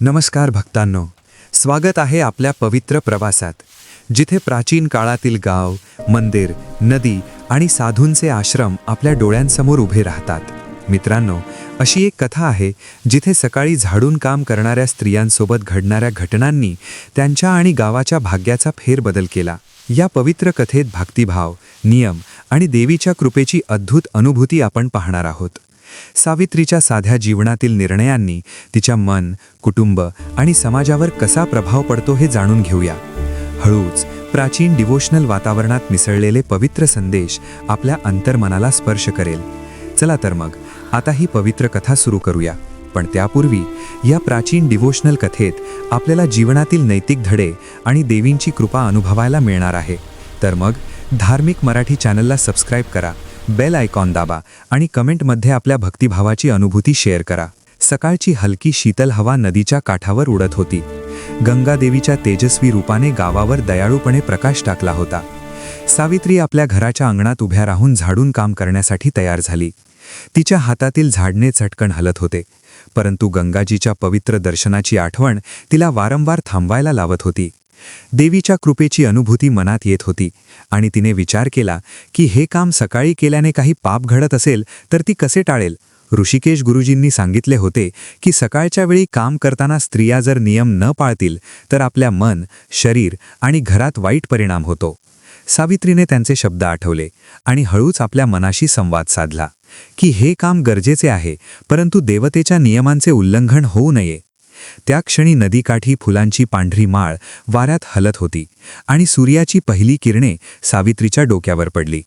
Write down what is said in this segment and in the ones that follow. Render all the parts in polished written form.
नमस्कार भक्तांनो, स्वागत आहे आपल्या पवित्र प्रवासात, जिथे प्राचीन काळातील गाव, मंदिर, नदी आणि साधूंचे आश्रम आपल्या डोळ्यांसमोर उभे राहतात. मित्रांनो, अशी एक कथा आहे जिथे सकाळी झाडून काम करणाऱ्या स्त्रियांसोबत घडणाऱ्या घटनांनी त्यांच्या आणि गावाच्या भाग्याचा फेरबदल केला. या पवित्र कथेत भक्तिभाव, नियम आणि देवीच्या कृपेची अद्भुत अनुभूती आपण पाहणार आहोत. सावित्रीच्या साध्या जीवनातील निर्णयांनी तिच्या मन, कुटुंब आणि समाजावर कसा प्रभाव पडतो हे जाणून घेऊया. हळूच प्राचीन डिवोशनल वातावरणात मिसळलेले पवित्र संदेश आपल्या अंतर्मनाला स्पर्श करेल. चला तर मग आता ही पवित्र कथा सुरू करूया. पण त्यापूर्वी या प्राचीन डिवोशनल कथेत आपल्याला जीवनातील नैतिक धडे आणि देवींची कृपा अनुभवायला मिळणार आहे. तर मग धार्मिक मराठी चॅनलला सबस्क्राईब करा, बेल आयकॉन दाबा आणि कमेंटमध्ये आपल्या भक्तिभावाची अनुभूती शेअर करा. सकाळची हलकी शीतल हवा नदीच्या काठावर उडत होती. गंगा देवीच्या तेजस्वी रूपाने गावावर दयाळूपणे प्रकाश टाकला होता. सावित्री आपल्या घराच्या अंगणात उभ्या राहून झाडून काम करण्यासाठी तयार झाली. तिच्या हातातील झाडणे चटकन हलत होते, परंतु गंगाजीच्या पवित्र दर्शनाची आठवण तिला वारंवार थांबवायला लावत होती. देवीच्या कृपेची अनुभूती मनात येत होती आणि तिने विचार केला की हे काम सकाळी केल्याने काही पाप घडत असेल तर ती कसे टाळेल. ऋषिकेश गुरुजींनी सांगितले होते की सकाळच्या वेळी काम करताना स्त्रिया जर नियम न पाळतील तर आपल्या मन, शरीर आणि घरात वाईट परिणाम होतो. सावित्रीने त्यांचे शब्द आठवले आणि हळूच आपल्या मनाशी संवाद साधला की हे काम गरजेचे आहे, परंतु देवतेच्या नियमांचे उल्लंघन होऊ नये. त्या क्षणी नदीकाठी फुलांची पांढरी माळ वाऱ्यात हलत होती आणि सूर्याची पहिली किरणे सावित्रीच्या डोक्यावर पडली.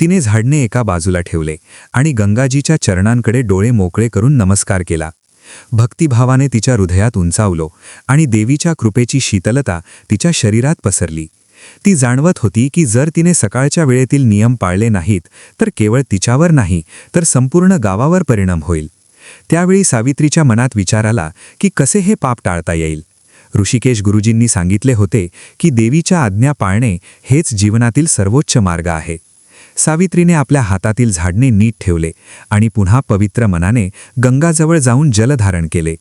तिने झाडणे एका बाजूला ठेवले आणि गंगाजीच्या चरणांकडे डोळे मोकळे करून नमस्कार केला. भक्तिभावाने तिच्या हृदयात उंचावलो आणि देवीच्या कृपेची शीतलता तिच्या शरीरात पसरली. ती जाणवत होती की जर तिने सकाळच्या वेळेतील नियम पाळले नाहीत तर केवळ तिच्यावर नाही तर संपूर्ण गावावर परिणाम होईल. त्यावेळी सावित्रीच्या मनात विचार आला की कसे हे पाप टाळता येईल. ऋषिकेश गुरुजींनी सांगितले होते की देवीच्या आज्ञा पाळणे हेच जीवनातील सर्वोच्च मार्ग आहे. सावित्रीने आपल्या हातातील झाडणे नीट ठेवले आणि पुन्हा पवित्र मनाने गंगाजवळ जाऊन जलधारण केले.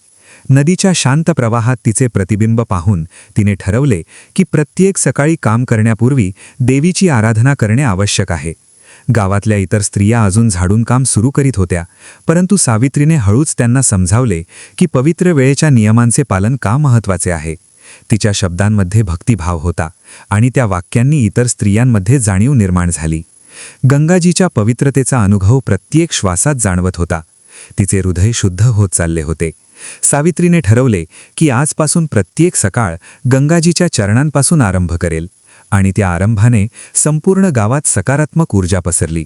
नदीच्या शांत प्रवाहात तिचे प्रतिबिंब पाहून तिने ठरवले की प्रत्येक सकाळी काम करण्यापूर्वी देवीची आराधना करणे आवश्यक आहे. गावातल्या इतर स्त्रिया अजून झाडून काम सुरू करीत होत्या, परंतु सावित्रीने हळूच त्यांना समजावले की पवित्र वेळेच्या नियमांचे पालन का महत्त्वाचे आहे. तिच्या शब्दांमध्ये भक्तिभाव होता आणि त्या वाक्यांनी इतर स्त्रियांमध्ये जाणीव निर्माण झाली. गंगाजीच्या पवित्रतेचा अनुभव प्रत्येक श्वासात जाणवत होता. तिचे हृदय शुद्ध होत चालले होते. सावित्रीने ठरवले की आजपासून प्रत्येक सकाळ गंगाजीच्या चरणांपासून आरंभ करेल आणि त्या आरंभाने संपूर्ण गावात सकारात्मक ऊर्जा पसरली.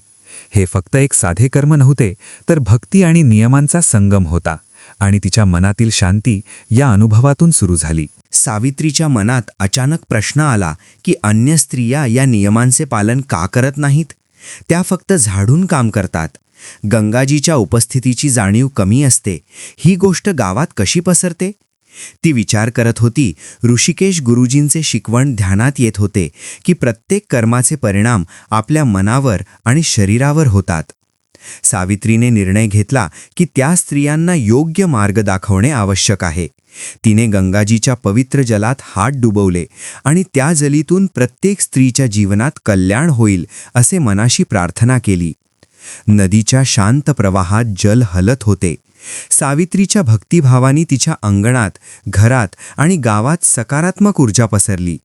हे फक्त एक साधे कर्म नव्हते, तर भक्ती आणि नियमांचा संगम होता आणि तिच्या मनातील शांती या अनुभवातून सुरू झाली. सावित्रीच्या मनात अचानक प्रश्न आला की अन्य स्त्रिया या नियमांचे पालन का करत नाहीत? त्या फक्त झाडून काम करतात. गंगाजीच्या उपस्थितीची जाणीव कमी असते. ही गोष्ट गावात कशी पसरते? ती विचार करत होती. ऋषिकेश गुरुजींचे शिकवण ध्यानात येत होते की प्रत्येक कर्माचे परिणाम आपल्या मनावर आणि शरीरावर होतात. सावित्रीने निर्णय घेतला की त्या स्त्रियांना योग्य मार्ग दाखवणे आवश्यक आहे. तिने गंगाजीच्या पवित्र जलात हात डुबवले आणि त्या जलीतून प्रत्येक स्त्रीच्या जीवनात कल्याण होईल असे मनाशी प्रार्थना केली. नदीच्या शांत प्रवाहात जल हलत होते. सावित्रीच्या भक्तिभावाने तिच्या अंगणात, घरात आणि गावात सकारात्मक ऊर्जा पसरली.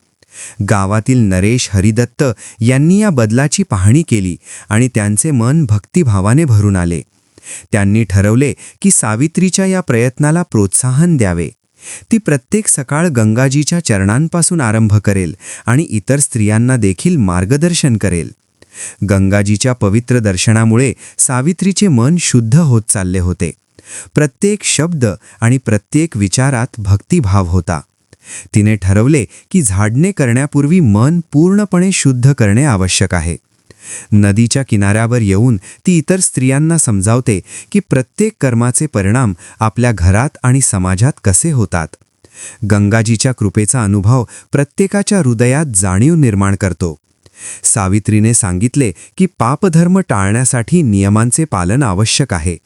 गावातील नरेश हरिदत्त यांनी या बदलाची पाहणी केली आणि त्यांचे मन भक्तिभावाने भरून आले. त्यांनी ठरवले की सावित्रीच्या या प्रयत्नाला प्रोत्साहन द्यावे. ती प्रत्येक सकाळ गंगाजीच्या चरणांपासून आरंभ करेल आणि इतर स्त्रियांना देखील मार्गदर्शन करेल. गंगाजीच्या पवित्र दर्शनामुळे सावित्रीचे मन शुद्ध होत चालले होते. प्रत्येक शब्द आणि प्रत्येक विचारात भक्तिभाव होता. तिने ठरवले की झाडणे करण्यापूर्वी मन पूर्णपणे शुद्ध करणे आवश्यक आहे. नदीच्या किनाऱ्यावर येऊन ती इतर स्त्रियांना समजावते की प्रत्येक कर्माचे परिणाम आपल्या घरात आणि समाजात कसे होतात. गंगाजीच्या कृपेचा अनुभव प्रत्येकाच्या हृदयात जाणीव निर्माण करतो. सावित्रीने सांगितले की पापधर्म टाळण्यासाठी नियमांचे पालन आवश्यक आहे.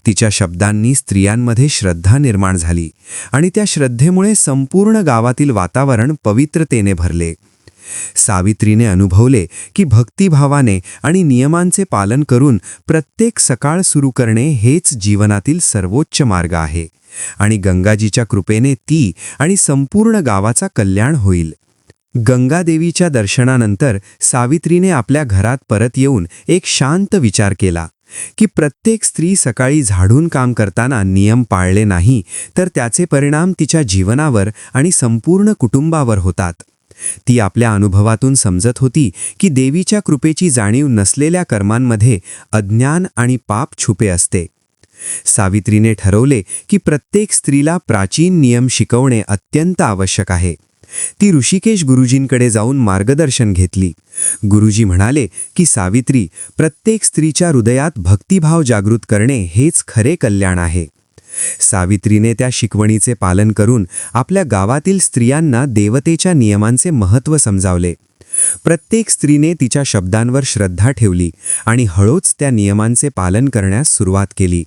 तिच्या शब्दांनी स्त्रियांमध्ये श्रद्धा निर्माण झाली आणि त्या श्रद्धेमुळे संपूर्ण गावातील वातावरण पवित्रतेने भरले. सावित्रीने अनुभवले की भक्तिभावाने आणि नियमांचे पालन करून प्रत्येक सकाळ सुरू करणे हेच जीवनातील सर्वोच्च मार्ग आहे आणि गंगाजीच्या कृपेने ती आणि संपूर्ण गावाचा कल्याण होईल. गंगादेवीच्या दर्शनानंतर सावित्रीने आपल्या घरात परत येऊन एक शांत विचार केला की प्रत्येक स्त्री सकाळी झाडून काम करताना नियम पाळले नाही तर त्याचे परिणाम तिच्या जीवनावर आणि संपूर्ण कुटुंबावर होतात. ती आपल्या अनुभवातून समजत होती की देवीच्या कृपेची जाणीव नसलेल्या कर्मांमध्ये अज्ञान आणि पाप छुपे असते. सावित्रीने ठरवले की प्रत्येक स्त्रीला प्राचीन नियम शिकवणे अत्यंत आवश्यक आहे. ती ऋषिकेश गुरुजींकडे जाऊन मार्गदर्शन घेतली. गुरुजी म्हणाले की सावित्री, प्रत्येक स्त्रीच्या हृदयात भक्तिभाव जागृत करणे हेच खरे कल्याण आहे. सावित्रीने त्या शिकवणीचे पालन करून आपल्या गावातील स्त्रियांना देवतेच्या नियमांचे महत्त्व समजावले. प्रत्येक स्त्रीने तिच्या शब्दांवर श्रद्धा ठेवली आणि हळूच त्या नियमांचे पालन करण्यास सुरुवात केली.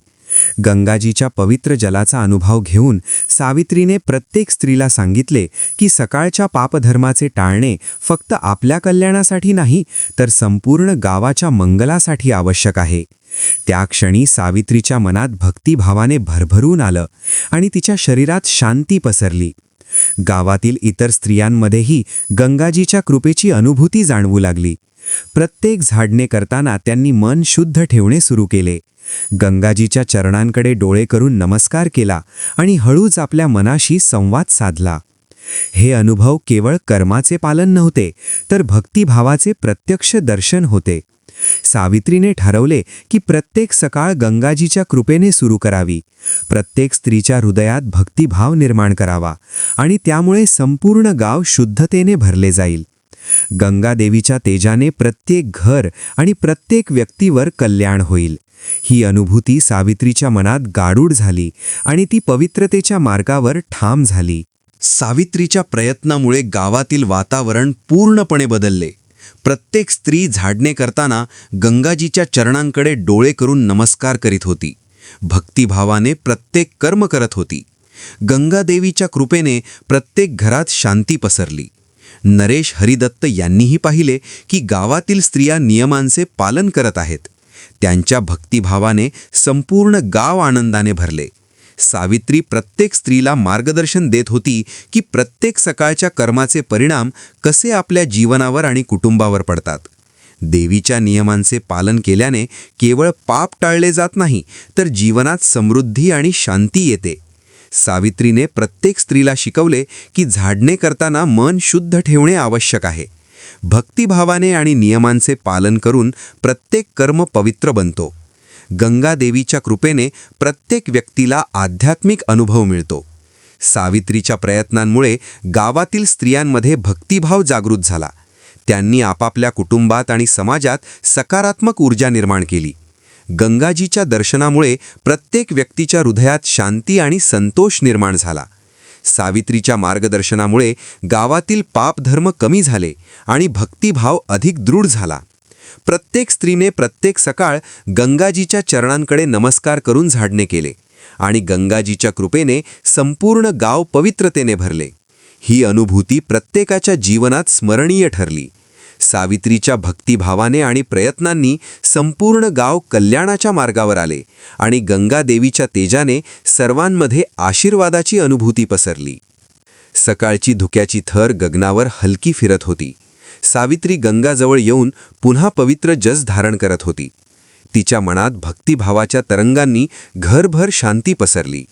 गंगाजीच्या पवित्र जलाचा अनुभव घेऊन सावित्रीने प्रत्येक स्त्रीला सांगितले की सकाळच्या पापधर्माचे टाळणे फक्त आपल्या कल्याणासाठी नाही तर संपूर्ण गावाच्या मंगलासाठी आवश्यक आहे. त्या क्षणी सावित्रीच्या मनात भक्तिभावाने भरभरून आलं आणि तिच्या शरीरात शांती पसरली. गावातील इतर स्त्रियांमध्येही गंगाजीच्या कृपेची अनुभूती जाणवू लागली. प्रत्येक झाडणे करताना त्यांनी मन शुद्ध ठेवणे सुरू केले. गंगाजीच्या चरणांकडे डोळे करून नमस्कार केला आणि हळूच आपल्या मनाशी संवाद साधला. हे अनुभव केवळ कर्माचे पालन नव्हते तर भक्तिभावाचे प्रत्यक्ष दर्शन होते. सावित्रीने ठरवले की प्रत्येक सकाळ गंगाजीच्या कृपेने सुरू करावी. प्रत्येक स्त्रीच्या हृदयात भक्तिभाव निर्माण करावा आणि त्यामुळे संपूर्ण गाव शुद्धतेने भरले जाईल. गंगादेवीच्या तेजाने प्रत्येक घर आणि प्रत्येक व्यक्तीवर कल्याण होईल. ही अनुभूती सावित्रीच्या मनात गाडूड झाली आणि ती पवित्रतेच्या मार्गावर ठाम झाली. सावित्रीच्या प्रयत्नामुळे गावातील वातावरण पूर्णपणे बदलले. प्रत्येक स्त्री झाडणे करताना गंगाजीच्या चरणांकडे डोळे करून नमस्कार करीत होती. भक्तिभावाने प्रत्येक कर्म करत होती. गंगादेवीच्या कृपेने प्रत्येक घरात शांती पसरली. नरेश हरिदत्त यांनीही पाहिले की गावातील स्त्रिया नियमांचे पालन करत आहेत. त्यांच्या भक्तिभावाने संपूर्ण गाव आनंदाने भरले. सावित्री प्रत्येक स्त्रीला मार्गदर्शन देत होती की प्रत्येक सकाळच्या कर्माचे परिणाम कसे आपल्या जीवनावर आणि कुटुंबावर पडतात. देवीच्या नियमांचे पालन केल्याने केवळ पाप टाळले जात नाही तर जीवनात समृद्धी आणि शांती येते. सावित्रीने प्रत्येक स्त्रीला शिकवले की झाडणे करताना मन शुद्ध ठेवणे आवश्यक आहे. भक्तिभावाने आणि नियमांचे पालन करून प्रत्येक कर्म पवित्र बनतो. गंगादेवीच्या कृपेने प्रत्येक व्यक्तीला आध्यात्मिक अनुभव मिळतो. सावित्रीच्या प्रयत्नांमुळे गावातील स्त्रियांमध्ये भक्तिभाव जागृत झाला. त्यांनी आपापल्या कुटुंबात आणि समाजात सकारात्मक ऊर्जा निर्माण केली. गंगाजीच्या दर्शनामुळे प्रत्येक व्यक्तीच्या हृदयात शांती आणि संतोष निर्माण झाला. सावित्रीच्या मार्गदर्शनामुळे गावातील पापधर्म कमी झाले आणि भक्तिभाव अधिक दृढ झाला. प्रत्येक स्त्रीने प्रत्येक सकाळ गंगाजीच्या चरणांकडे नमस्कार करून झाडणे केले आणि गंगाजीच्या कृपेने संपूर्ण गाव पवित्रतेने भरले. ही अनुभूती प्रत्येकाच्या जीवनात स्मरणीय ठरली. सावित्रीच्या भक्तिभावाने आणि प्रयत्नांनी संपूर्ण गाव कल्याणाच्या मार्गावर आले आणि गंगादेवीच्या तेजाने सर्वांमध्ये आशीर्वादाची अनुभूती पसरली. सकाळची धुक्याची थर गगनावर हलकी फिरत होती. सावित्री गंगाजवळ येऊन पुन्हा पवित्र जस धारण करत होती. तिच्या मनात भक्तिभावाच्या तरंगांनी घरभर शांती पसरली.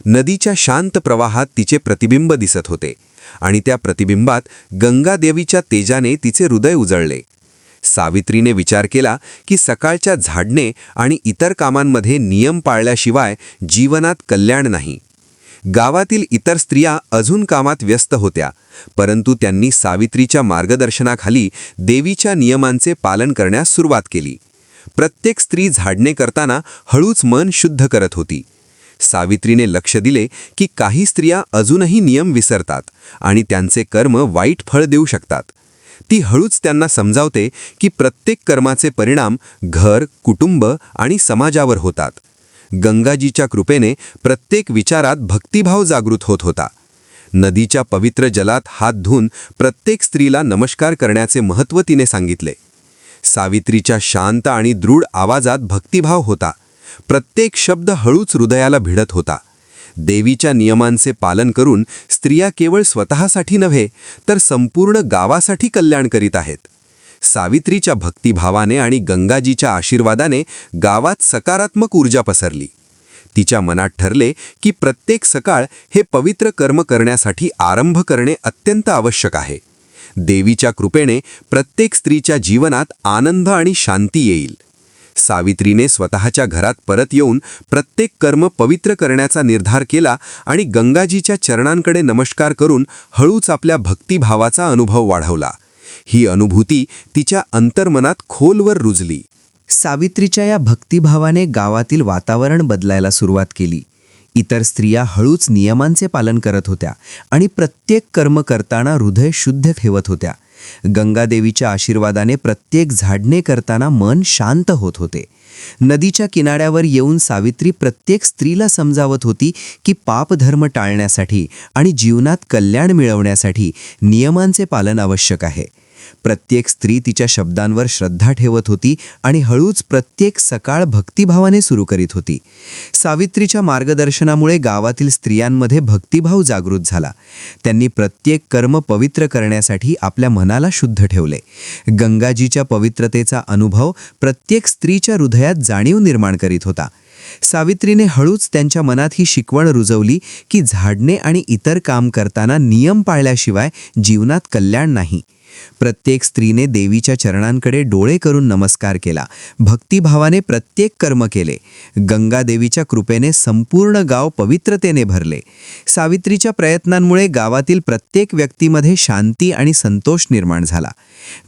नदीच्या शांत प्रवाहात तिचे प्रतिबिंब दिसत होते आणि त्या प्रतिबिंबात गंगादेवीच्या तेजाने तिचे हृदय उजळले. सावित्रीने विचार केला की सकाळच्या झाडणे आणि इतर कामांमध्ये नियम पाळल्याशिवाय जीवनात कल्याण नाही. गावातील इतर स्त्रिया अजून कामात व्यस्त होत्या, परंतु त्यांनी सावित्रीच्या मार्गदर्शनाखाली देवीच्या नियमांचे पालन करण्यास सुरुवात केली. प्रत्येक स्त्री झाडणे करताना हळूच मन शुद्ध करत होती. सावित्रीने लक्ष दिले की काही स्त्रिया अजूनही नियम विसरतात आणि त्यांचे कर्म वाईट फळ देऊ शकतात. ती हळूच त्यांना समजावते की प्रत्येक कर्माचे परिणाम घर, कुटुंब आणि समाजावर होतात. गंगाजीच्या कृपेने प्रत्येक विचारात भक्तिभाव जागृत होत होता. नदीच्या पवित्र जलात हात धुवून प्रत्येक स्त्रीला नमस्कार करण्याचे महत्त्व तिने सांगितले. सावित्रीच्या शांत आणि दृढ आवाजात भक्तिभाव होता. प्रत्येक शब्द हळूच हृदयाला भिडत होता. देवीच्या नियमांचे पालन करून स्त्रिया केवळ स्वतःसाठी नव्हे तर संपूर्ण गावासाठी कल्याण करीत आहेत. सावित्रीच्या भक्तिभावाने आणि गंगाजीच्या आशीर्वादाने गावात सकारात्मक ऊर्जा पसरली. तिच्या मनात ठरले की प्रत्येक सकाळ हे पवित्र कर्म करण्यासाठी आरंभ करणे अत्यंत आवश्यक आहे. देवीच्या कृपेने प्रत्येक स्त्रीच्या जीवनात आनंद आणि शांती येईल. सावित्रीने स्वतःच्या घरात परत येऊन प्रत्येक कर्म पवित्र करण्याचा निर्धार केला आणि गंगाजीच्या चरणांकडे नमस्कार करून हळूच आपल्या भक्तिभावाचा अनुभव वाढवला. ही अनुभूती तिच्या अंतर्मनात खोलवर रुजली. सावित्रीच्या या भक्तिभावाने गावातील वातावरण बदलायला सुरुवात केली. इतर स्त्रिया हळूच नियमांचे पालन करत होत्या आणि प्रत्येक कर्म करताना हृदय शुद्ध ठेवत होत्या. गंगादेवीच्या आशीर्वादाने प्रत्येक झाडणे करताना मन शांत होत होते. नदीच्या किनाऱ्यावर येऊन सावित्री प्रत्येक स्त्रीला समजावत होती की पापधर्म टाळण्यासाठी आणि जीवनात कल्याण मिळवण्यासाठी नियमांचे पालन आवश्यक आहे. प्रत्येक स्त्री तिच्या शब्दांवर श्रद्धा ठेवत होती आणि हळूच प्रत्येक सकाळ भक्तिभावाने सुरू करीत होती. सावित्रीच्या मार्गदर्शनामुळे गावातील स्त्रियांमध्ये भक्तिभाव जागृत झाला. त्यांनी प्रत्येक कर्म पवित्र करण्यासाठी आपल्या मनाला शुद्ध ठेवले. गंगाजीच्या पवित्रतेचा अनुभव प्रत्येक स्त्रीच्या हृदयात जाणीव निर्माण करीत होता. सावित्रीने हळूच त्यांच्या मनात ही शिकवण रुजवली की झाडणे आणि इतर काम करताना नियम पाळल्याशिवाय जीवनात कल्याण नाही. प्रत्येक स्त्रीने देवीच्या चरणांकडे डोळे करून नमस्कार केला. भक्तिभावाने प्रत्येक कर्म केले. गंगादेवीच्या कृपेने संपूर्ण गाव पवित्रतेने भरले. सावित्रीच्या प्रयत्नांमुळे गावातील प्रत्येक व्यक्तीमध्ये शांती आणि संतोष निर्माण झाला.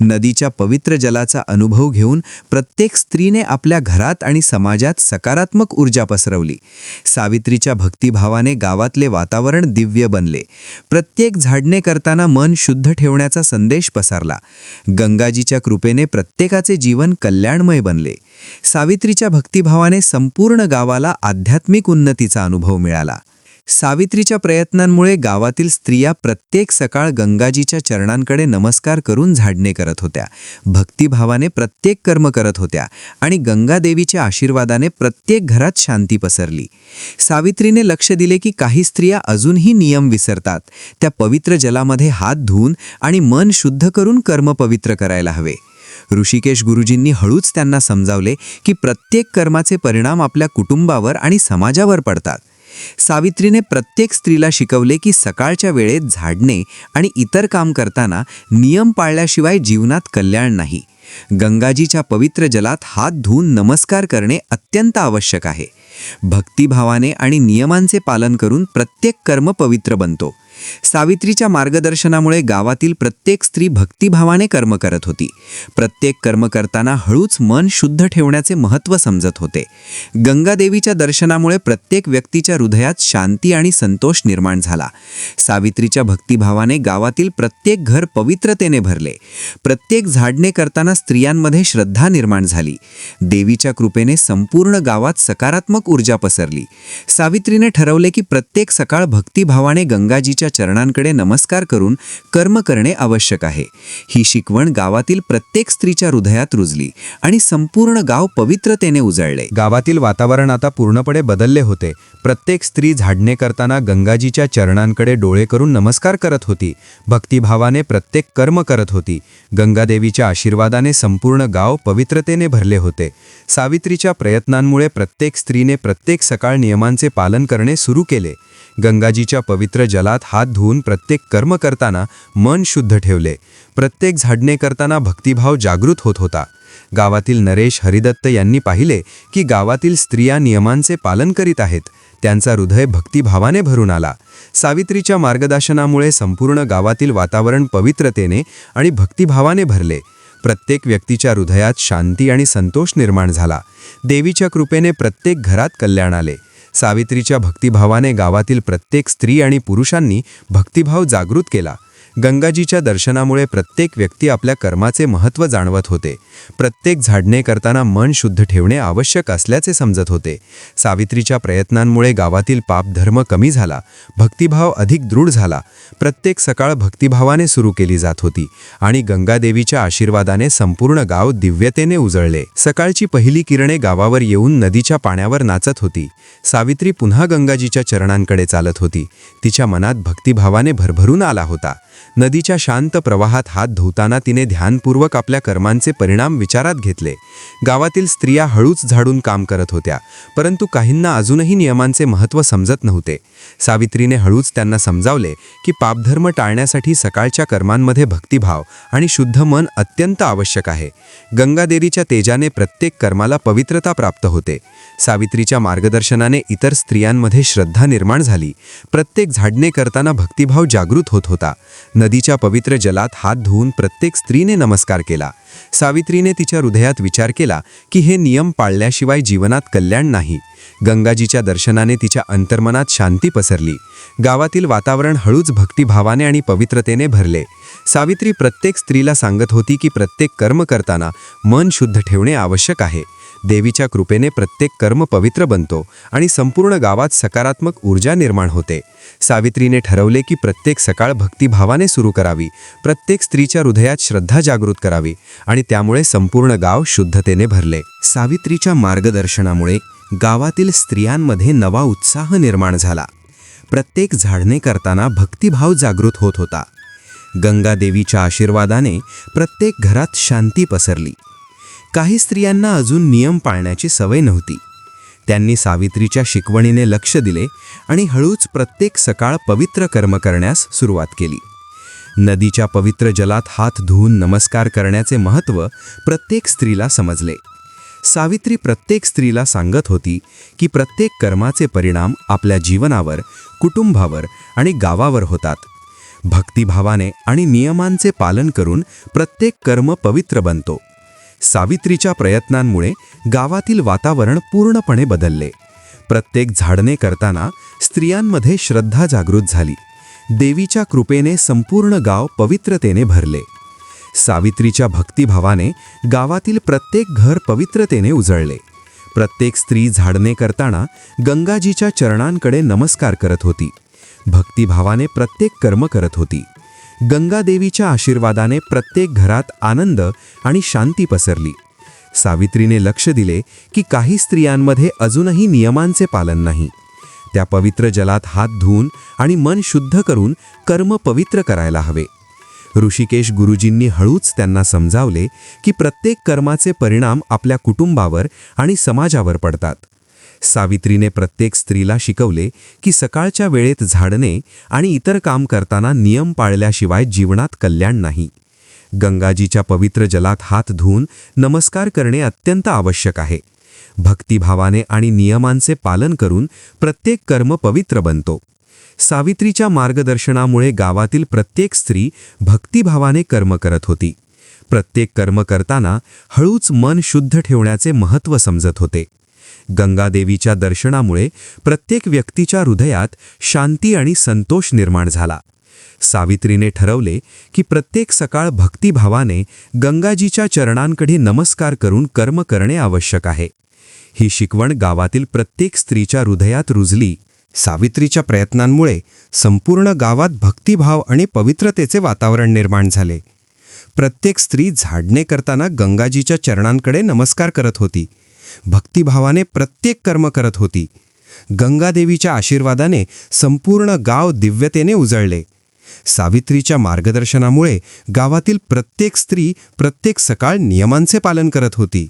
नदीच्या पवित्र जलाचा अनुभव घेऊन प्रत्येक स्त्रीने आपल्या घरात आणि समाजात सकारात्मक ऊर्जा पसरवली. सावित्रीच्या भक्तिभावाने गावातले वातावरण दिव्य बनले. प्रत्येक झाडणे करताना मन शुद्ध ठेवण्याचा संदेश पसरला. गंगाजीच्या कृपेने प्रत्येकाचे जीवन कल्याणमय बनले. सावित्रीच्या भक्तिभावाने संपूर्ण गावाला आध्यात्मिक उन्नतीचा अनुभव मिळाला. सावित्रीच्या प्रयत्नांमुळे गावातील स्त्रिया प्रत्येक सकाळ गंगाजीच्या चरणांकडे नमस्कार करून झाडणे करत होत्या. भक्तिभावाने प्रत्येक कर्म करत होत्या आणि गंगादेवीच्या आशीर्वादाने प्रत्येक घरात शांती पसरली. सावित्रीने लक्ष दिले की काही स्त्रिया अजूनही नियम विसरतात. त्या पवित्र जलामध्ये हात धुवून आणि मन शुद्ध करून कर्म पवित्र करायला हवे. ऋषिकेश गुरुजींनी हळूच त्यांना समजावले की प्रत्येक कर्माचे परिणाम आपल्या कुटुंबावर आणि समाजावर पडतात. सावित्रीने प्रत्येक स्त्रीला शिकवले की सकाळच्या वेळेत झाडणे आणि इतर काम करताना नियम पाळल्याशिवाय जीवनात कल्याण नाही. गंगाजीच्या पवित्र जलात हात धुवून नमस्कार करणे अत्यंत आवश्यक आहे. भक्तिभावाने आणि नियमांचे पालन करून प्रत्येक कर्म पवित्र बनतो. सावित्रीच्या मार्गदर्शनामुळे गावातील प्रत्येक स्त्री भक्तिभावाने कर्म करत होती. प्रत्येक कर्म करताना हळूच मन शुद्ध ठेवण्याचे महत्त्व समजत होते. गंगादेवीच्या दर्शनामुळे प्रत्येक व्यक्तीच्या हृदयात शांती आणि संतोष निर्माण झाला. सावित्रीच्या भक्तिभावाने गावातील प्रत्येक घर पवित्रतेने भरले. प्रत्येक झाडणे करताना स्त्रियांमध्ये श्रद्धा निर्माण झाली. देवीच्या कृपेने संपूर्ण गावात सकारात्मक ऊर्जा पसरली. सावित्रीने ठरवले की प्रत्येक सकाळ भक्तिभावाने गंगाजीच्या चरणांकडे नमस्कार करून कर्म करणे आवश्यक आहे. ही शिकवण गावातील प्रत्येक स्त्रीच्या हृदयात रुजली आणि संपूर्ण गाव पवित्रतेने उजळले. गावातील वातावरण आता पूर्णपणे बदलले होते. प्रत्येक स्त्री झाडणे करताना गंगाजीच्या चरणांकडे डोळे करून नमस्कार करत होती. भक्तिभावाने प्रत्येक कर्म करत होती. गंगादेवीच्या आशीर्वादाने संपूर्ण गाव पवित्रतेने भरले होते. सावित्रीच्या प्रयत्नांमुळे प्रत्येक स्त्रीने प्रत्येक सकाळ नियमांचे पालन करणे सुरू केले. गंगाजीच्या पवित्र जलात हात धुवून प्रत्येक कर्म करताना मन शुद्ध ठेवले. प्रत्येक झाडणे करताना भक्तिभाव जागृत होत होता. गावातील नरेश हरिदत्त यांनी पाहिले की गावातील स्त्रिया नियमांचे पालन करीत आहेत. त्यांचा हृदय भक्तिभावाने भरून आला. सावित्रीच्या मार्गदर्शनामुळे संपूर्ण गावातील वातावरण पवित्रतेने आणि भक्तिभावाने भरले. प्रत्येक व्यक्तीच्या हृदयात शांती आणि संतोष निर्माण झाला. देवीच्या कृपेने प्रत्येक घरात कल्याण आले. सावित्रीच्या भक्तिभावाने गावातील प्रत्येक स्त्री आणि पुरुषांनी भक्तिभाव जागृत केला. गंगाजीच्या दर्शनामुळे प्रत्येक व्यक्ती आपल्या कर्माचे महत्त्व जाणवत होते. प्रत्येक झाडणे करताना मन शुद्ध ठेवणे आवश्यक असल्याचे समजत होते. सावित्रीच्या प्रयत्नांमुळे गावातील पापधर्म कमी झाला, भक्तिभाव अधिक दृढ झाला. प्रत्येक सकाळ भक्तिभावाने सुरू केली जात होती आणि गंगादेवीच्या आशीर्वादाने संपूर्ण गाव दिव्यतेने उजळले. सकाळची पहिली किरणे गावावर येऊन नदीच्या पाण्यावर नाचत होती. सावित्री पुन्हा गंगाजीच्या चरणांकडे चालत होती. तिच्या मनात भक्तिभावाने भरभरून आला होता. नदीच्या शांत प्रवाहात हात धुताना तिने ध्यानपूर्वक आपल्या कर्मांचे परिणाम विचारात घेतले. गावातील स्त्रिया हळूच झाडून काम करत होत्या, परंतु काहींना अजूनही नियमांचे महत्त्व समजत नव्हते. सावित्रीने हळूच त्यांना समजावले की पापधर्म टाळण्यासाठी सकाळच्या कर्मांमध्ये भक्तिभाव आणि शुद्ध मन अत्यंत आवश्यक आहे. गंगादेवीच्या तेजाने प्रत्येक कर्माला पवित्रता प्राप्त होते. सावित्रीच्या मार्गदर्शनाने इतर स्त्रियांमध्ये श्रद्धा निर्माण झाली. प्रत्येक झाडणे करताना भक्तिभाव जागृत होत होता. नदीच्या पवित्र जलात हात धुवून प्रत्येक स्त्रीने नमस्कार केला. सावित्रीने तिच्या हृदयात विचार केला की हे नियम पाळल्याशिवाय जीवनात कल्याण नाही. गंगाजीच्या दर्शनाने तिच्या अंतर्मनात शांती पसरली. गावातील वातावरण हळूच भक्तिभावाने आणि पवित्रतेने भरले. सावित्री प्रत्येक स्त्रीला सांगत होती की प्रत्येक कर्म करताना मन शुद्ध ठेवणे आवश्यक आहे. देवीच्या कृपेने प्रत्येक कर्म पवित्र बनतो आणि संपूर्ण गावात सकारात्मक ऊर्जा निर्माण होते. सावित्रीने ठरवले की प्रत्येक सकाळ भक्तिभावाने सुरू करावी, प्रत्येक स्त्रीच्या हृदयात श्रद्धा जागृत करावी आणि त्यामुळे संपूर्ण गाव शुद्धतेने भरले. सावित्रीच्या मार्गदर्शनामुळे गावातील स्त्रियांमध्ये नवा उत्साह निर्माण झाला. प्रत्येक झाडणे करताना भक्तिभाव जागृत होत होता. गंगादेवीच्या आशीर्वादाने प्रत्येक घरात शांती पसरली. काही स्त्रियांना अजून नियम पाळण्याची सवय नव्हती. त्यांनी सावित्रीच्या शिकवणीने लक्ष दिले आणि हळूच प्रत्येक सकाळ पवित्र कर्म करण्यास सुरुवात केली. नदीच्या पवित्र जलात हात धुवून नमस्कार करण्याचे महत्त्व प्रत्येक स्त्रीला समजले. सावित्री प्रत्येक स्त्रीला सांगत होती की प्रत्येक कर्माचे परिणाम आपल्या जीवनावर, कुटुंबावर आणि गावावर होतात. भक्तिभावाने आणि नियमांचे पालन करून प्रत्येक कर्म पवित्र बनतो. सावित्रीच्या प्रयत्नांमुळे गावातील वातावरण पूर्णपणे बदलले. प्रत्येक झाडणे करताना स्त्रियांमध्ये श्रद्धा जागृत झाली. देवीच्या कृपेने संपूर्ण गाव पवित्रतेने भरले. सावित्रीच्या भक्तिभावाने गावातील प्रत्येक घर पवित्रतेने उजळले. प्रत्येक स्त्री झाडणे करताना गंगाजीच्या चरणांकडे नमस्कार करत होती. भक्तिभावाने प्रत्येक कर्म करत होती. गंगादेवीच्या आशीर्वादाने प्रत्येक घरात आनंद आणि शांती पसरली. सावित्रीने लक्ष दिले की काही स्त्रियांमध्ये अजूनही नियमांचे पालन नाही. त्या पवित्र जलात हात धुवून आणि मन शुद्ध करून कर्म पवित्र करायला हवे. ऋषिकेश गुरुजींनी हळूच त्यांना समजावले की प्रत्येक कर्माचे परिणाम आपल्या कुटुंबावर आणि समाजावर पडतात. सावित्रीने प्रत्येक स्त्रीला शिकवले की सकाळच्या वेळेत झाडणे आणि इतर काम करताना नियम पाळल्याशिवाय जीवनात कल्याण नाही. गंगाजीच्या पवित्र जलात हात धुवून नमस्कार करणे अत्यंत आवश्यक आहे. भक्तिभावाने आणि नियमांचे पालन करून प्रत्येक कर्म पवित्र बनतो. सावित्रीच्या मार्गदर्शनामुळे गावातील प्रत्येक स्त्री भक्तिभावाने कर्म करत होती. प्रत्येक कर्म करताना हळूच मन शुद्ध ठेवण्याचे महत्त्व समजत होते. गंगादेवीच्या दर्शनामुळे प्रत्येक व्यक्तीच्या हृदयात शांती आणि संतोष निर्माण झाला. सावित्रीने ठरवले की प्रत्येक सकाळ भक्तिभावाने गंगाजीच्या चरणांकडे नमस्कार करून कर्म करणे आवश्यक आहे. ही शिकवण गावातील प्रत्येक स्त्रीच्या हृदयात रुजली. सावित्रीच्या प्रयत्नांमुळे संपूर्ण गावात भक्तिभाव आणि पवित्रतेचे वातावरण निर्माण झाले. प्रत्येक स्त्री झाडणे करताना गंगाजीच्या चरणांकडे नमस्कार करत होती. भक्तिभावाने प्रत्येक कर्म करत होती. गंगादेवीच्या आशीर्वादाने संपूर्ण गाव दिव्यतेने उजळले. सावित्रीच्या मार्गदर्शनामुळे गावातील प्रत्येक स्त्री प्रत्येक सकाळ नियमांचे पालन करत होती.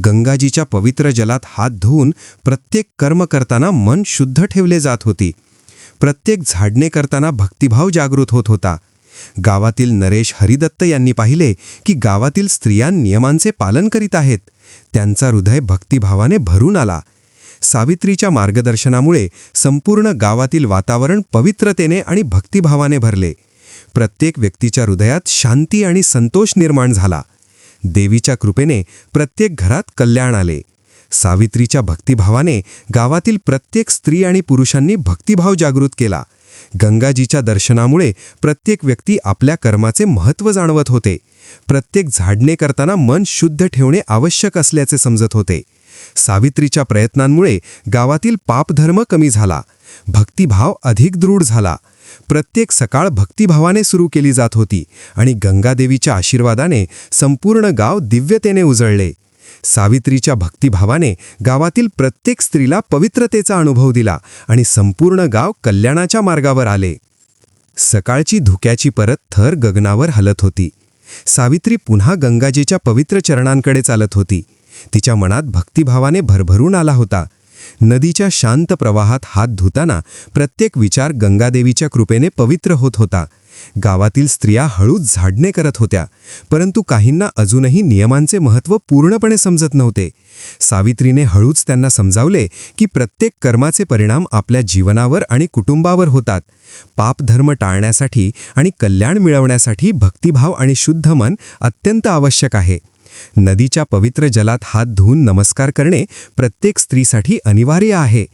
गंगाजीच्या पवित्र जलात हात धुवून प्रत्येक कर्म करताना मन शुद्ध ठेवले जात होती. प्रत्येक झाडणे करताना भक्तिभाव जागृत होत होता. गावातील नरेश हरिदत्त यांनी पाहिले की गावातील स्त्रिया नियमांचे पालन करीत आहेत. त्यांचा हृदय भक्तिभावाने भरून आला. सावित्रीच्या मार्गदर्शनामुळे संपूर्ण गावातील वातावरण पवित्रतेने आणि भक्तिभावाने भरले. प्रत्येक व्यक्तीच्या हृदयात शांती आणि संतोष निर्माण झाला. देवीच्या कृपेने प्रत्येक घरात कल्याण आले. सावित्रीच्या भक्तिभावाने गावातील प्रत्येक स्त्री आणि पुरुषांनी भक्तिभाव जागृत केला. गंगाजीच्या दर्शनामुळे प्रत्येक व्यक्ती आपल्या कर्माचे महत्त्व जाणवत होते. प्रत्येक झाडणे करताना मन शुद्ध ठेवणे आवश्यक असल्याचे समजत होते. सावित्रीच्या प्रयत्नांमुळे गावातील पापधर्म कमी झाला. भक्तिभाव अधिक दृढ झाला. प्रत्येक सकाळ भक्तिभावाने सुरू केली जात होती आणि गंगादेवीच्या आशीर्वादाने संपूर्ण गाव दिव्यतेने उजळले. सावित्रीच्या भक्तिभावाने गावातील प्रत्येक स्त्रीला पवित्रतेचा अनुभव दिला आणि संपूर्ण गाव कल्याणाच्या मार्गावर आले. सकाळची धुक्याची परत थर गगनावर हलत होती. सावित्री पुन्हा गंगाजीच्या पवित्र चरणांकडे चालत होती. तिच्या मनात भक्तिभावाने भरभरून आला होता. नदीच्या शांत प्रवाहात हात धुताना प्रत्येक विचार गंगादेवीच्या कृपेने पवित्र होत होता. गावातील स्त्रिया हळूच झाडणे करत होत्या, परंतु काहींना अजूनही नियमांचे महत्त्व पूर्णपणे समजत नव्हते. सावित्रीने हळूच त्यांना समजावले की प्रत्येक कर्माचे परिणाम आपल्या जीवनावर आणि कुटुंबावर होतात. पापधर्म टाळण्यासाठी आणि कल्याण मिळवण्यासाठी भक्तिभाव आणि शुद्ध मन अत्यंत आवश्यक आहे. नदीच्या पवित्र जलात हात धुवून नमस्कार करणे प्रत्येक स्त्रीसाठी अनिवार्य आहे.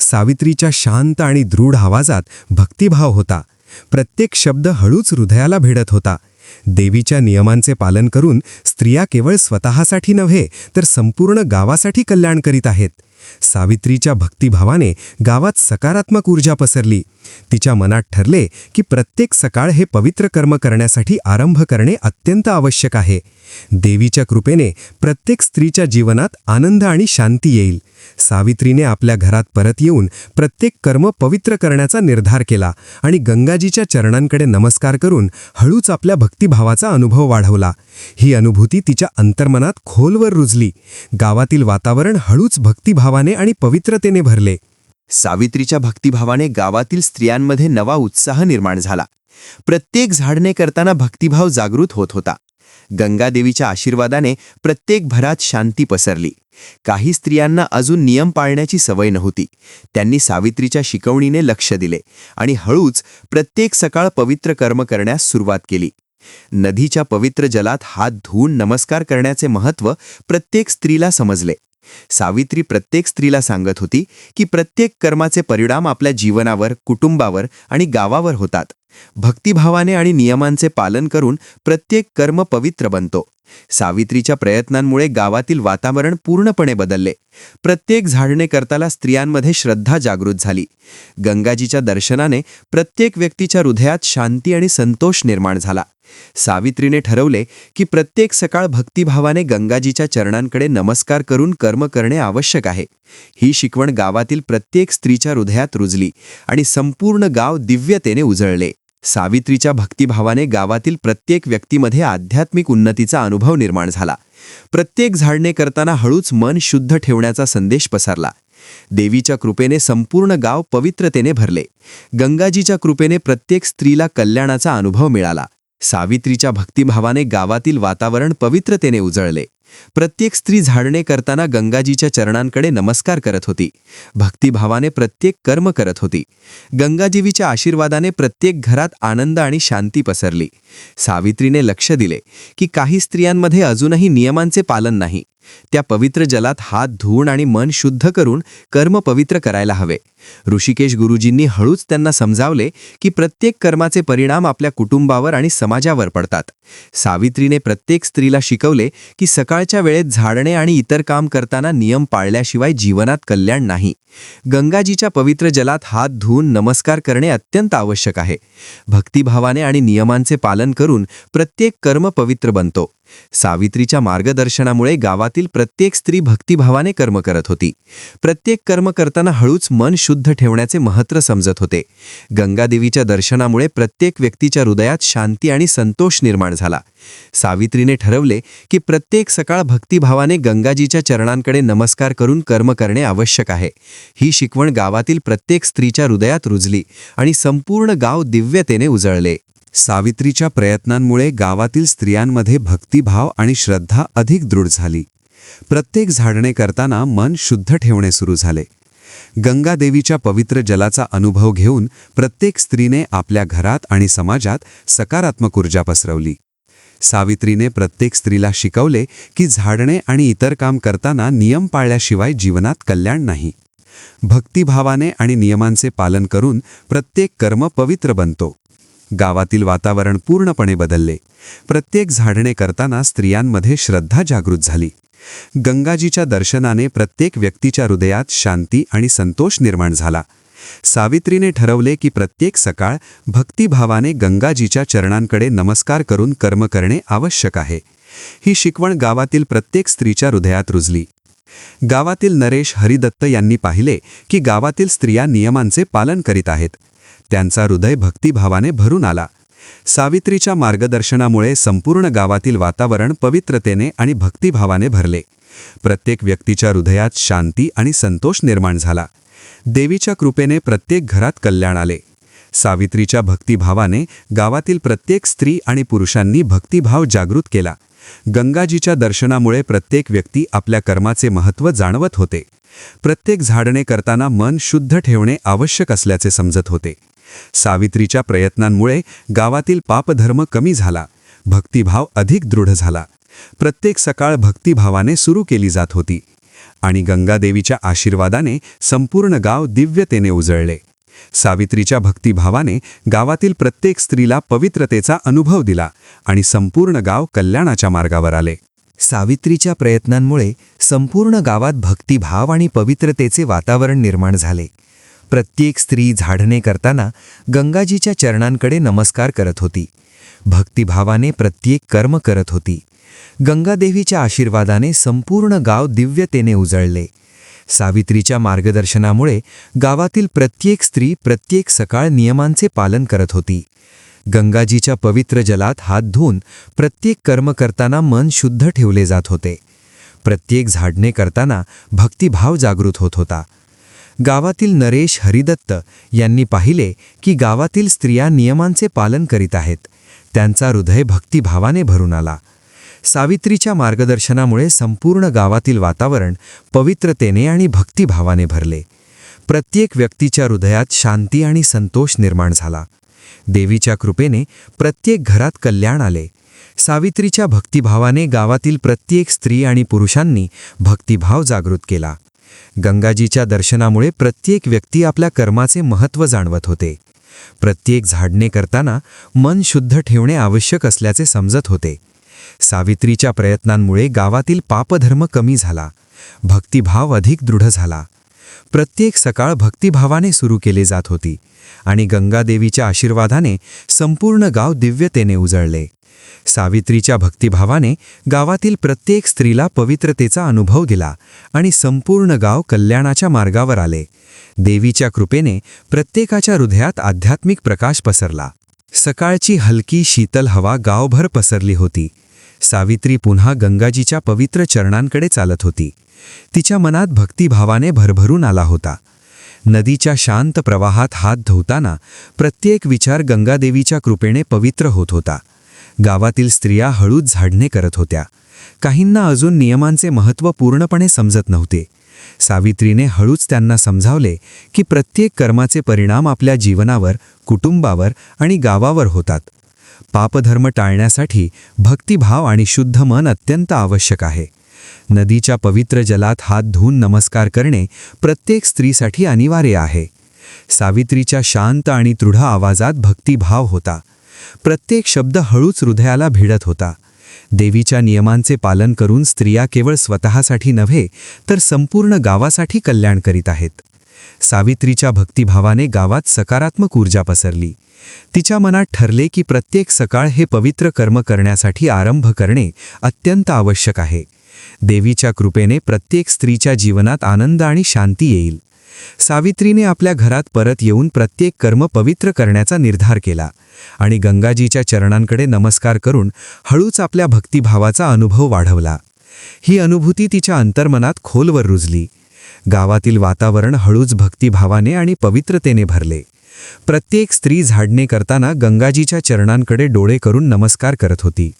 सावित्रीच्या शांत आणि दृढ आवाजात भक्तिभाव होता. प्रत्येक शब्द हळूच हृदयाला भिडत होता. देवीच्या नियमांचे पालन करून स्त्रिया केवळ स्वतःसाठी नव्हे तर संपूर्ण गावासाठी कल्याण करीत आहेत. सावित्रीच्या भक्तिभावाने गावात सकारात्मक ऊर्जा पसरली. तिच्या मनात ठरले की प्रत्येक सकाळ हे पवित्र कर्म करण्यासाठी आरंभ करणे अत्यंत आवश्यक आहे. देवीच्या कृपेने प्रत्येक स्त्रीच्या जीवनात आनंद आणि शांती येईल. सावित्रीने आपल्या घरात परत येऊन प्रत्येक कर्म पवित्र करण्याचा निर्धार केला आणि गंगाजीच्या चरणांकडे नमस्कार करून हळूच आपल्या भक्तिभावाचा अनुभव वाढवला. ही अनुभूती तिच्या अंतर्मनात खोलवर रुजली. गावातील वातावरण हळूच भक्तिभावाने आणि पवित्रतेने भरले. सावित्रीच्या भक्तिभावाने गावातील स्त्रियांमध्ये नवा उत्साह निर्माण झाला. प्रत्येक झाडणे करताना भक्तिभाव जागृत होत होता. गंगादेवीच्या आशीर्वादाने प्रत्येक घरात शांती पसरली. काही स्त्रियांना अजून नियम पाळण्याची सवय नव्हती. त्यांनी सावित्रीच्या शिकवणीने लक्ष दिले आणि हळूच प्रत्येक सकाळ पवित्र कर्म करण्यास सुरुवात केली. नदीच्या पवित्र जलात हात धुवून नमस्कार करण्याचे महत्त्व प्रत्येक स्त्रीला समजले. सावित्री प्रत्येक स्त्रीला सांगत होती की प्रत्येक कर्माचे परिणाम आपल्या जीवनावर, कुटुंबावर आणि गावावर होतात. भक्तिभावाने आणि नियमांचे पालन करून प्रत्येक कर्म पवित्र बनतो. सावित्रीच्या प्रयत्नांमुळे गावातील वातावरण पूर्णपणे बदलले. प्रत्येक झाडणे करताना स्त्रियांमध्ये श्रद्धा जागृत झाली. गंगाजीच्या दर्शनाने प्रत्येक व्यक्तीच्या हृदयात शांती आणि संतोष निर्माण झाला. सावित्रीने ठरवले की प्रत्येक सकाळ भक्तिभावाने गंगाजीच्या चरणांकडे नमस्कार करून कर्म करणे आवश्यक आहे. ही शिकवण गावातील प्रत्येक स्त्रीच्या हृदयात रुजली आणि संपूर्ण गाव दिव्यतेने उजळले. सावित्रीच्या भक्तिभावाने गावातील प्रत्येक व्यक्तीमध्ये आध्यात्मिक उन्नतीचा अनुभव निर्माण झाला. प्रत्येक झाडणे करताना हळूच मन शुद्ध ठेवण्याचा संदेश पसरला. देवीच्या कृपेने संपूर्ण गाव पवित्रतेने भरले. गंगाजीच्या कृपेने प्रत्येक स्त्रीला कल्याणाचा अनुभव मिळाला. सावित्रीच्या भक्तिभावाने गावातील वातावरण पवित्रतेने उजळले. प्रत्येक स्त्री झाडणे करताना गंगाजीच्या चरणांकडे नमस्कार करत होती. भक्तिभावाने प्रत्येक कर्म करत होती. गंगादेवीच्या आशीर्वादाने प्रत्येक घरात आनंद आणि शांती पसरली. सावित्रीने लक्ष दिले की काही स्त्रियांमध्ये अजूनही नियमांचे पालन नाही. त्या पवित्र जलात हात धुवून आणि मन शुद्ध करून कर्म पवित्र करायला हवे. ऋषिकेश गुरुजींनी हळूच त्यांना समजावले की प्रत्येक कर्माचे परिणाम आपल्या कुटुंबावर आणि समाजावर पडतात. सावित्रीने प्रत्येक स्त्रीला शिकवले की सकाळच्या वेळेत झाडणे आणि इतर काम करताना नियम पाळल्याशिवाय जीवनात कल्याण नाही. गंगाजीच्या पवित्र जलात हात धुवून नमस्कार करणे अत्यंत आवश्यक आहे. भक्तिभावाने आणि नियमांचे पालन करून प्रत्येक कर्म पवित्र बनतो. सावित्रीच्या मार्गदर्शनामुळे गावातील प्रत्येक स्त्री भक्तिभावाने कर्म करत होती. प्रत्येक कर्म करताना हळूच मन शुद्ध ठेवण्याचे महत्त्व समजत होते. गंगादेवीच्या दर्शनामुळे प्रत्येक व्यक्तीच्या हृदयात शांती आणि संतोष निर्माण झाला. सावित्रीने ठरवले की प्रत्येक सकाळ भक्तिभावाने गंगाजीच्या चरणांकडे नमस्कार करून कर्म करणे आवश्यक आहे. ही शिकवण गावातील प्रत्येक स्त्रीच्या हृदयात रुजली आणि संपूर्ण गाव दिव्यतेने उजळले. सावित्रीच्या प्रयत्नांमुळे गावातील स्त्रियांमध्ये भक्तिभाव आणि श्रद्धा अधिक दृढ झाली. प्रत्येक झाडणे करताना मन शुद्ध ठेवणे सुरू झाले. गंगादेवीच्या पवित्र जलाचा अनुभव घेऊन प्रत्येक स्त्रीने आपल्या घरात आणि समाजात सकारात्मक ऊर्जा पसरवली. सावित्रीने प्रत्येक स्त्रीला शिकवले की झाडणे आणि इतर काम करताना नियम पाळल्याशिवाय जीवनात कल्याण नाही. भक्तिभावाने आणि नियमांचे पालन करून प्रत्येक कर्म पवित्र बनतो. गावातील वातावरण पूर्णपणे बदलले. प्रत्येक झाडणे करताना स्त्रियांमध्ये श्रद्धा जागृत झाली. गंगाजीच्या दर्शनाने प्रत्येक व्यक्तीच्या हृदयात शांती आणि संतोष निर्माण झाला. सावित्रीने ठरवले की प्रत्येक सकाळ भक्तिभावाने गंगाजीच्या चरणांकडे नमस्कार करून कर्म करणे आवश्यक आहे. ही शिकवण गावातील प्रत्येक स्त्रीच्या हृदयात रुजली. गावातील नरेश हरिदत्त यांनी पाहिले की गावातील स्त्रिया नियमांचे पालन करीत आहेत. त्यांचा हृदय भक्तिभावाने भरून आला. सावित्रीच्या मार्गदर्शनामुळे संपूर्ण गावातील वातावरण पवित्रतेने आणि भक्तिभावाने भरले. प्रत्येक व्यक्तीच्या हृदयात शांती आणि संतोष निर्माण झाला. देवीच्या कृपेने प्रत्येक घरात कल्याण आले. सावित्रीच्या भक्तिभावाने गावातील प्रत्येक स्त्री आणि पुरुषांनी भक्तिभाव जागृत केला. गंगाजीच्या दर्शनामुळे प्रत्येक व्यक्ती आपल्या कर्माचे महत्त्व जाणवत होते. प्रत्येक झाडणे करताना मन शुद्ध ठेवणे आवश्यक असल्याचे समजत होते. सावित्रीच्या प्रयत्नांमुळे गावातील पापधर्म कमी झाला. भक्तिभाव अधिक दृढ झाला. प्रत्येक सकाळ भक्तिभावाने सुरू केली जात होती आणि गंगादेवीच्या आशीर्वादाने संपूर्ण गाव दिव्यतेने उजळले. सावित्रीच्या भक्तिभावाने गावातील प्रत्येक स्त्रीला पवित्रतेचा अनुभव दिला आणि संपूर्ण गाव कल्याणाच्या मार्गावर आले. सावित्रीच्या प्रयत्नांमुळे संपूर्ण गावात भक्तिभाव आणि पवित्रतेचे वातावरण निर्माण झाले. प्रत्येक स्त्री झाडणे करताना गंगाजीच्या चरणांकडे नमस्कार करत होती. भक्तिभावाने प्रत्येक कर्म करत होती. गंगादेवीच्या आशीर्वादाने संपूर्ण गाव दिव्यतेने उजळले. सावित्रीच्या मार्गदर्शनामुळे गावातील प्रत्येक स्त्री प्रत्येक सकाळ नियमांचे पालन करत होती. गंगाजीच्या पवित्र जलात हात धुवून प्रत्येक कर्म करताना मन शुद्ध ठेवले जात होते. प्रत्येक झाडणे करताना भक्तिभाव जागृत होत होता. गावातील नरेश हरिदत्त यांनी पाहिले की गावातील स्त्रिया नियमांचे पालन करीत आहेत. त्यांचा हृदय भक्तिभावाने भरून आला. सावित्रीच्या मार्गदर्शनामुळे संपूर्ण गावातील वातावरण पवित्रतेने आणि भक्तिभावाने भरले. प्रत्येक व्यक्तीच्या हृदयात शांती आणि संतोष निर्माण झाला. देवीच्या कृपेने प्रत्येक घरात कल्याण आले. सावित्रीच्या भक्तिभावाने गावातील प्रत्येक स्त्री आणि पुरुषांनी भक्तिभाव जागृत केला. गंगाजीच्या दर्शनामुळे प्रत्येक व्यक्ती आपल्या कर्माचे महत्त्व जाणवत होते. प्रत्येक झाडणे करताना मन शुद्ध ठेवणे आवश्यक असल्याचे समजत होते. सावित्रीच्या प्रयत्नांमुळे गावातील पापधर्म कमी झाला. भक्तिभाव अधिक दृढ झाला. प्रत्येक सकाळ भक्तिभावाने सुरू केली जात होती आणि गंगादेवीच्या आशीर्वादाने संपूर्ण गाव दिव्यतेने उजळले. सावित्रीच्या भक्तिभावाने गावातील प्रत्येक स्त्रीला पवित्रतेचा अनुभव दिला आणि संपूर्ण गाव कल्याणाच्या मार्गावर आले. देवीच्या कृपेने प्रत्येकाच्या हृदयात आध्यात्मिक प्रकाश पसरला. सकाळची हलकी शीतल हवा गावभर पसरली होती. सावित्री पुन्हा गंगाजीच्या पवित्र चरणांकडे चालत होती. तिच्या मनात भक्तिभावाने भरभरून आला होता. नदीच्या शांत प्रवाहात हात धुताना प्रत्येक विचार गंगादेवीच्या कृपेने पवित्र होत होता. गावातील स्त्रिया हळूच झाडणे करत होत्या. काहींना अजून नियमांचे महत्त्व पूर्णपणे समजत नव्हते. सावित्रीने हळूच त्यांना समजावले की प्रत्येक कर्माचे परिणाम आपल्या जीवनावर, कुटुंबावर आणि गावावर होतात. पापधर्म टाळण्यासाठी भक्तिभाव आणि शुद्ध मन अत्यंत आवश्यक आहे. नदीच्या पवित्र जलात हात धुवून नमस्कार करणे प्रत्येक स्त्रीसाठी अनिवार्य आहे. सावित्रीच्या शांत आणि दृढ आवाजात भक्तिभाव होता. प्रत्येक शब्द हळूच हृदयाला भिडत होता. देवीच्या नियमांचे पालन करून स्त्रिया केवळ स्वतःसाठी नव्हे तर संपूर्ण गावासाठी कल्याण करीत आहेत. सावित्रीच्या भक्तिभावाने गावात सकारात्मक ऊर्जा पसरली. तिच्या मनात ठरले की प्रत्येक सकाळ हे पवित्र कर्म करण्यासाठी आरंभ करणे अत्यंत आवश्यक आहे. देवीच्या कृपेने प्रत्येक स्त्रीच्या जीवनात आनंद आणि शांती येईल. सावित्रीने आपल्या घरात परत येऊन प्रत्येक कर्म पवित्र करण्याचा निर्धार केला आणि गंगाजीच्या चरणांकडे नमस्कार करून हळूच आपल्या भक्तिभावाचा अनुभव वाढवला. ही अनुभूती तिच्या अंतर्मनात खोलवर रुजली. गावातील वातावरण हळूच भक्तिभावाने आणि पवित्रतेने भरले. प्रत्येक स्त्री झाडणे करताना गंगाजीच्या चरणांकडे डोळे करून नमस्कार करत होती.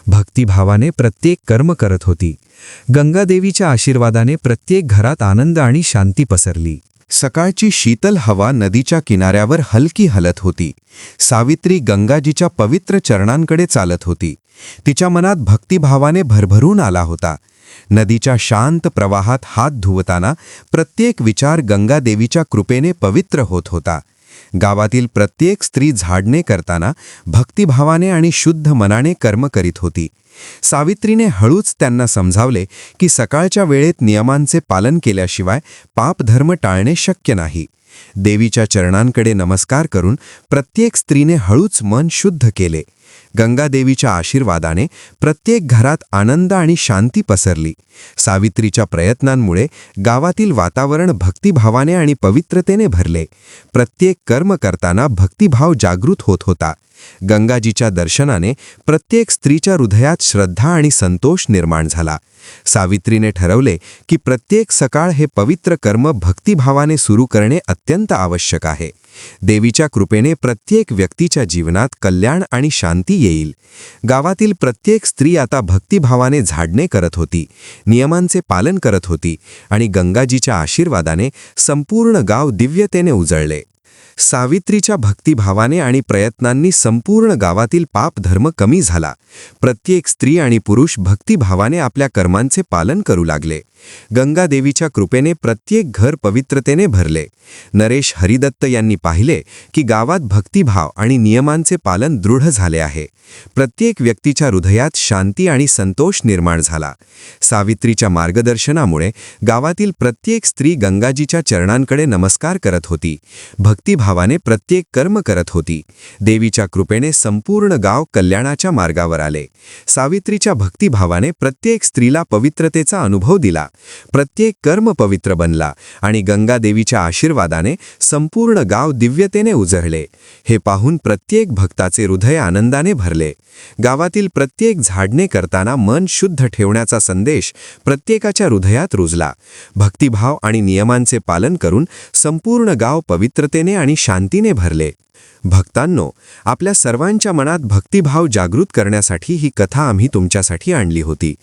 भक्तिभावाने प्रत्येक कर्म करत होती. गंगादेवीच्या आशीर्वादाने प्रत्येक घरात आनंद आणि शांती पसरली. सकाळची शीतल हवा नदीच्या किनाऱ्यावर हलकी हलत होती. सावित्री गंगाजीच्या पवित्र चरणांकडे चालत होती. तिच्या मनात भक्तिभावाने भरभरून आला होता. नदीच्या शांत प्रवाहात हात धुवताना प्रत्येक विचार गंगादेवीच्या कृपेने पवित्र होत होता. गावातील प्रत्येक स्त्री झाडणे करताना भक्तिभावाने आणि शुद्ध मनाने कर्म करीत होती. सावित्रीने हळूच त्यांना समजावले की सकाळच्या वेळेत नियमांचे पालन केल्याशिवाय पापधर्म टाळणे शक्य नाही. देवीच्या चरणांकडे नमस्कार करून प्रत्येक स्त्रीने हळूच मन शुद्ध केले. गंगादेवीच्या आशीर्वादाने प्रत्येक घरात आनंद आणि शांती पसरली. सावित्रीच्या प्रयत्नांमुळे गावातील वातावरण भक्तिभावाने आणि पवित्रतेने भरले. प्रत्येक कर्म करताना भक्तिभाव जागृत होत होता. गंगाजीच्या दर्शनाने प्रत्येक स्त्रीच्या हृदयात श्रद्धा आणि संतोष निर्माण झाला. सावित्रीने ठरवले की प्रत्येक सकाळ हे पवित्र कर्म भक्तिभावाने सुरू करणे अत्यंत आवश्यक आहे. देवीच्या कृपेने प्रत्येक व्यक्तीच्या जीवनात कल्याण आणि शांती येईल. गावातील प्रत्येक स्त्री आता भक्तिभावाने झाडणे करत होती, नियमांचे पालन करत होती आणि गंगाजीच्या आशीर्वादाने संपूर्ण गाव दिव्यतेने उजळले. सावित्रीच्या भक्तिभावाने आणि प्रयत्नांनी संपूर्ण गावातील पापधर्म कमी झाला. प्रत्येक स्त्री आणि पुरुष भक्तिभावाने आपल्या कर्मांचे पालन करू लागले. गंगादेवीच्या कृपेने प्रत्येक घर पवित्रतेने भरले. नरेश हरिदत्त यांनी पाहिले की गावात भक्तिभाव आणि नियमांचे पालन दृढ झाले आहे. प्रत्येक व्यक्तीच्या हृदयात शांती आणि संतोष निर्माण झाला. सावित्रीच्या मार्गदर्शनामुळे गावातील प्रत्येक स्त्री गंगाजीच्या चरणांकडे नमस्कार करत होती, भक्तिभावाने प्रत्येक कर्म करत होती. देवीच्या कृपेने संपूर्ण गाव कल्याणाच्या मार्गावर आले. सावित्रीच्या भक्तिभावाने प्रत्येक स्त्रीला पवित्रतेचा अनुभव दिला. प्रत्येक कर्म पवित्र बनला आणि गंगादेवीच्या आशीर्वादाने संपूर्ण गाव दिव्यतेने उजळले. हे पाहून प्रत्येक भक्ताचे हृदय आनंदाने भरले. गावातील प्रत्येक झाडणे करताना मन शुद्ध ठेवण्याचा संदेश प्रत्येकाच्या हृदयात रुजला. भक्तिभाव आणि नियमांचे पालन करून संपूर्ण गाव पवित्रतेने आणि शांतीने भरले. भक्तांनो, आपल्या सर्वांच्या मनात भक्तिभाव जागृत करण्यासाठी ही कथा आम्ही तुमच्यासाठी आणली होती.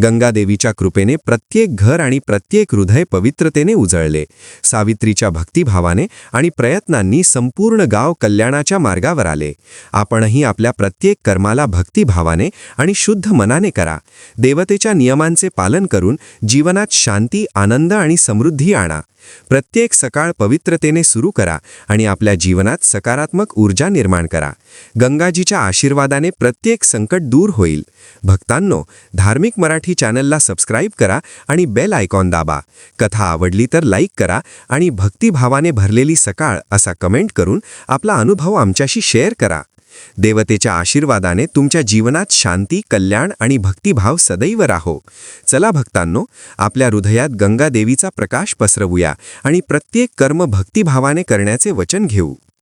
गंगादेवीच्या कृपेने प्रत्येक घर आणि प्रत्येक हृदय पवित्रतेने उजळले. सावित्रीच्या भक्तिभावाने आणि प्रयत्नांनी संपूर्ण गाव कल्याणाच्या मार्गावर आले. आपणही आपल्या प्रत्येक कर्माला भक्तिभावाने आणि शुद्ध मनाने करा. देवतेच्या नियमांचे पालन करून जीवनात शांती, आनंद आणि समृद्धी आणा. प्रत्येक सकाळ पवित्रतेने सुरू करा आणि आपल्या जीवनात सकारात्मक ऊर्जा निर्माण करा. गंगाजीच्या आशीर्वादाने प्रत्येक संकट दूर होईल. भक्तांनो, धार्मिक मराठी चॅनलला सबस्क्राईब करा आणि बेल आयकॉन दाबा. कथा आवडली तर लाईक करा आणि भक्तिभावाने भरलेली सकाळ असा कमेंट करून आपला अनुभव आमच्याशी शेअर करा. देवतेच्या आशीर्वादाने तुमच्या जीवनात शांती, कल्याण आणि भक्तिभाव सदैव राहो. चला भक्तांनो, आपल्या हृदयात गंगादेवीचा प्रकाश पसरवूया आणि प्रत्येक कर्म भक्तिभावाने करण्याचे वचन घेऊ.